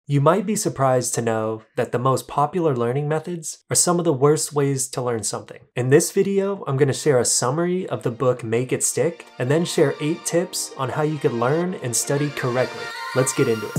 You might be surprised to know that the most popular learning methods are some of the worst ways to learn something. In this video, I'm going to share a summary of the book Make It Stick, and then share 8 tips on how you can learn and study correctly. Let's get into it.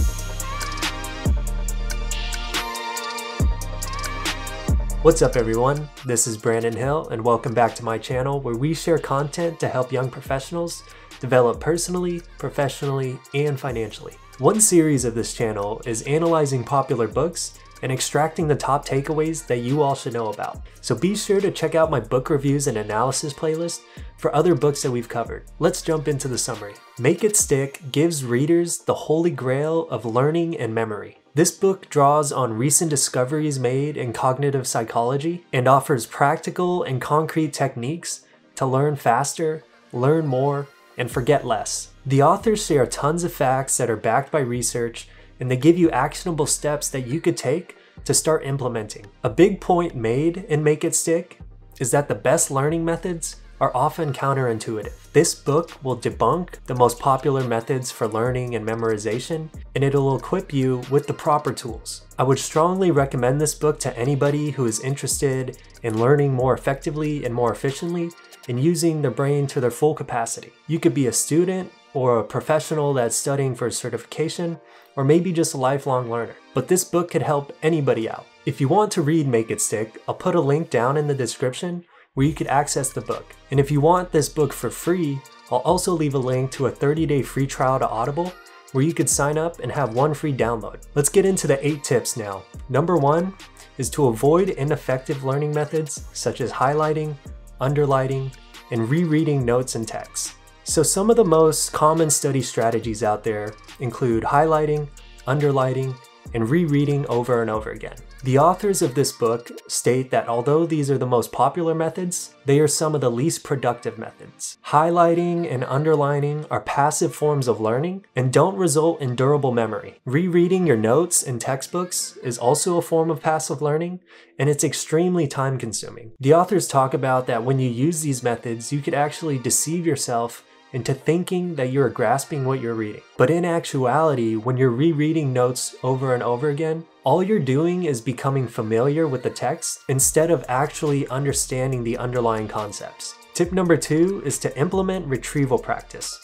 What's up everyone, this is Brandon Hill and welcome back to my channel where we share content to help young professionals develop personally, professionally, and financially. One series of this channel is analyzing popular books and extracting the top takeaways that you all should know about. So be sure to check out my book reviews and analysis playlist for other books that we've covered. Let's jump into the summary. Make It Stick gives readers the holy grail of learning and memory. This book draws on recent discoveries made in cognitive psychology and offers practical and concrete techniques to learn faster, learn more, and forget less. The authors share tons of facts that are backed by research, and they give you actionable steps that you could take to start implementing. A big point made in Make It Stick is that the best learning methods are often counterintuitive. This book will debunk the most popular methods for learning and memorization, and it'll equip you with the proper tools. I would strongly recommend this book to anybody who is interested in learning more effectively and more efficiently and using their brain to their full capacity. You could be a student or a professional that's studying for a certification, or maybe just a lifelong learner. But this book could help anybody out. If you want to read Make It Stick, I'll put a link down in the description where you could access the book. And if you want this book for free, I'll also leave a link to a 30-day free trial to Audible where you could sign up and have one free download. Let's get into the 8 tips now. Number 1 is to avoid ineffective learning methods such as highlighting, underlining, and rereading notes and texts. So some of the most common study strategies out there include highlighting, underlining, and rereading over and over again. The authors of this book state that although these are the most popular methods, they are some of the least productive methods. Highlighting and underlining are passive forms of learning and don't result in durable memory. Rereading your notes in textbooks is also a form of passive learning, and it's extremely time consuming. The authors talk about that when you use these methods, you could actually deceive yourself into thinking that you're grasping what you're reading. But in actuality, when you're rereading notes over and over again, all you're doing is becoming familiar with the text instead of actually understanding the underlying concepts. Tip number 2 is to implement retrieval practice.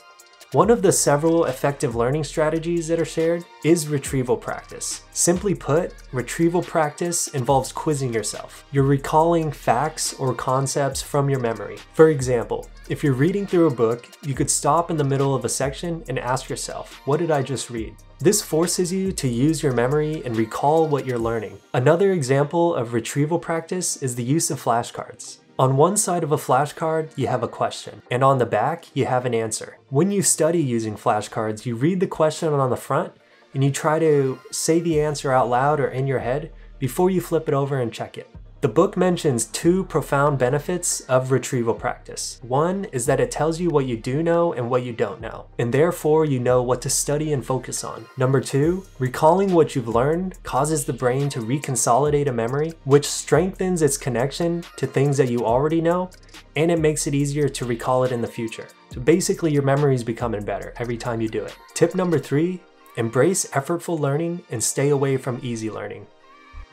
One of the several effective learning strategies that are shared is retrieval practice. Simply put, retrieval practice involves quizzing yourself. You're recalling facts or concepts from your memory. For example, if you're reading through a book, you could stop in the middle of a section and ask yourself, what did I just read? This forces you to use your memory and recall what you're learning. Another example of retrieval practice is the use of flashcards. On one side of a flashcard, you have a question, and on the back, you have an answer. When you study using flashcards, you read the question on the front, and you try to say the answer out loud or in your head before you flip it over and check it. The book mentions 2 profound benefits of retrieval practice. One is that it tells you what you do know and what you don't know, and therefore you know what to study and focus on. Number 2, recalling what you've learned causes the brain to reconsolidate a memory, which strengthens its connection to things that you already know, and it makes it easier to recall it in the future. So basically your memory is becoming better every time you do it. Tip number 3, embrace effortful learning and stay away from easy learning.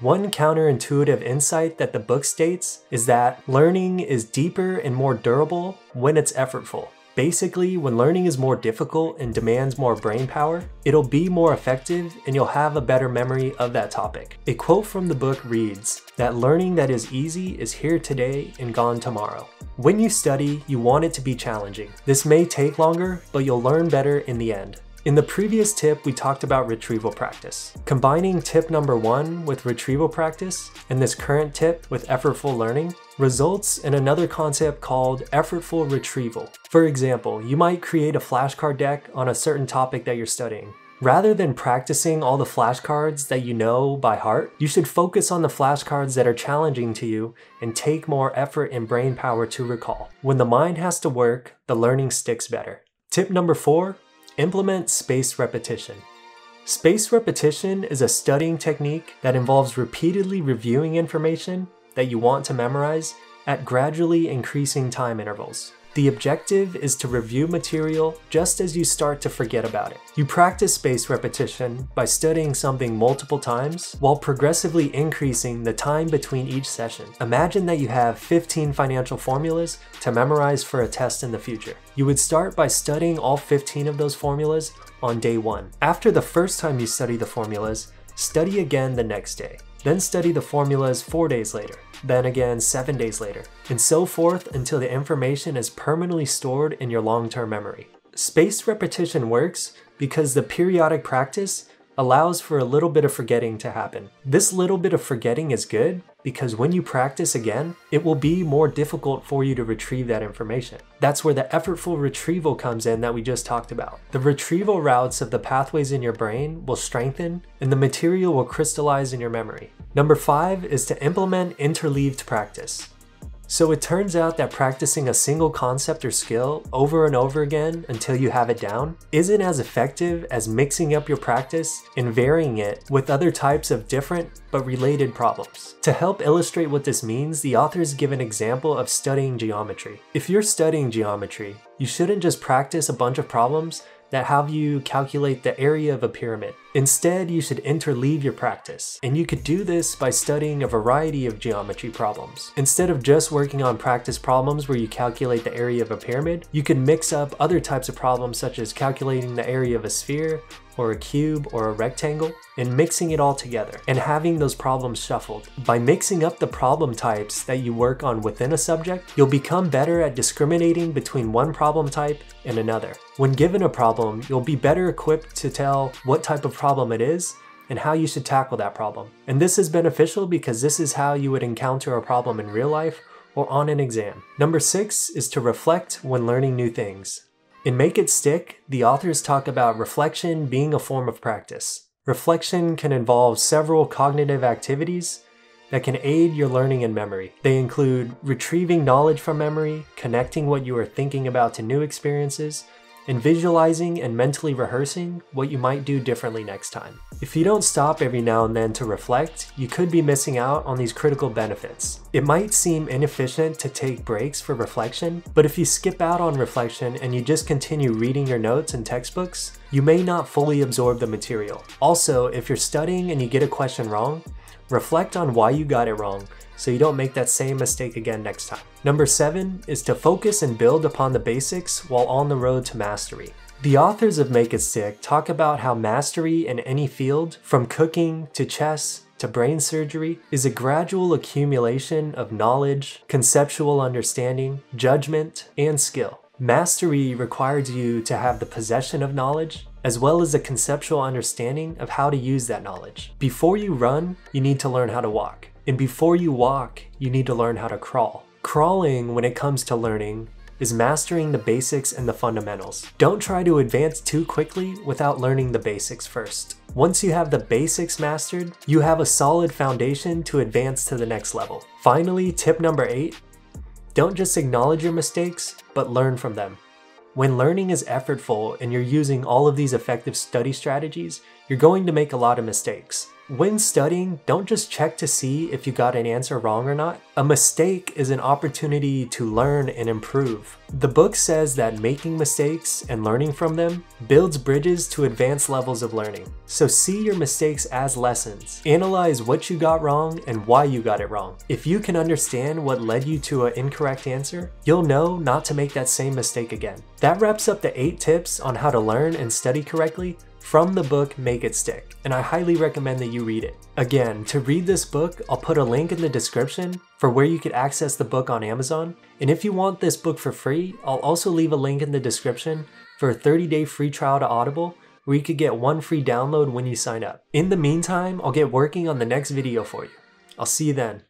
One counterintuitive insight that the book states is that learning is deeper and more durable when it's effortful. Basically, when learning is more difficult and demands more brain power, it'll be more effective and you'll have a better memory of that topic. A quote from the book reads that learning that is easy is here today and gone tomorrow. When you study, you want it to be challenging. This may take longer, but you'll learn better in the end. In the previous tip, we talked about retrieval practice. Combining tip number 1 with retrieval practice and this current tip with effortful learning results in another concept called effortful retrieval. For example, you might create a flashcard deck on a certain topic that you're studying. Rather than practicing all the flashcards that you know by heart, you should focus on the flashcards that are challenging to you and take more effort and brain power to recall. When the mind has to work, the learning sticks better. Tip number 4. Implement spaced repetition. Spaced repetition is a studying technique that involves repeatedly reviewing information that you want to memorize at gradually increasing time intervals. The objective is to review material just as you start to forget about it. You practice spaced repetition by studying something multiple times while progressively increasing the time between each session. Imagine that you have 15 financial formulas to memorize for a test in the future. You would start by studying all 15 of those formulas on day 1. After the first time you study the formulas, study again the next day. Then study the formulas 4 days later, then again 7 days later, and so forth until the information is permanently stored in your long-term memory. Spaced repetition works because the periodic practice allows for a little bit of forgetting to happen. This little bit of forgetting is good because when you practice again, it will be more difficult for you to retrieve that information. That's where the effortful retrieval comes in that we just talked about. The retrieval routes of the pathways in your brain will strengthen and the material will crystallize in your memory. Number 5 is to implement interleaved practice. So it turns out that practicing a single concept or skill over and over again until you have it down isn't as effective as mixing up your practice and varying it with other types of different but related problems. To help illustrate what this means, the authors give an example of studying geometry. If you're studying geometry, you shouldn't just practice a bunch of problems that have you calculate the area of a pyramid. Instead, you should interleave your practice, and you could do this by studying a variety of geometry problems. Instead of just working on practice problems where you calculate the area of a pyramid, you can mix up other types of problems such as calculating the area of a sphere, or a cube, or a rectangle, and mixing it all together, and having those problems shuffled. By mixing up the problem types that you work on within a subject, you'll become better at discriminating between one problem type and another. When given a problem, you'll be better equipped to tell what type of problem it is and how you should tackle that problem. And this is beneficial because this is how you would encounter a problem in real life or on an exam. Number 6 is to reflect when learning new things. In Make It Stick, the authors talk about reflection being a form of practice. Reflection can involve several cognitive activities that can aid your learning and memory. They include retrieving knowledge from memory, connecting what you are thinking about to new experiences, and visualizing and mentally rehearsing what you might do differently next time. If you don't stop every now and then to reflect, you could be missing out on these critical benefits. It might seem inefficient to take breaks for reflection, but if you skip out on reflection and you just continue reading your notes and textbooks, you may not fully absorb the material. Also, if you're studying and you get a question wrong, reflect on why you got it wrong so you don't make that same mistake again next time. Number 7 is to focus and build upon the basics while on the road to mastery. The authors of Make It Stick talk about how mastery in any field, from cooking to chess to brain surgery, is a gradual accumulation of knowledge, conceptual understanding, judgment, and skill. Mastery requires you to have the possession of knowledge, as well as a conceptual understanding of how to use that knowledge. Before you run, you need to learn how to walk. And before you walk, you need to learn how to crawl. Crawling, when it comes to learning, is mastering the basics and the fundamentals. Don't try to advance too quickly without learning the basics first. Once you have the basics mastered, you have a solid foundation to advance to the next level. Finally, tip number 8, don't just acknowledge your mistakes, but learn from them. When learning is effortful and you're using all of these effective study strategies, you're going to make a lot of mistakes. When studying, don't just check to see if you got an answer wrong or not. A mistake is an opportunity to learn and improve. The book says that making mistakes and learning from them builds bridges to advanced levels of learning. So see your mistakes as lessons. Analyze what you got wrong and why you got it wrong. If you can understand what led you to an incorrect answer, you'll know not to make that same mistake again. That wraps up the 8 tips on how to learn and study correctly from the book Make It Stick, and I highly recommend that you read it. Again, to read this book, I'll put a link in the description for where you could access the book on Amazon, and if you want this book for free, I'll also leave a link in the description for a 30-day free trial to Audible, where you could get 1 free download when you sign up. In the meantime, I'll get working on the next video for you. I'll see you then.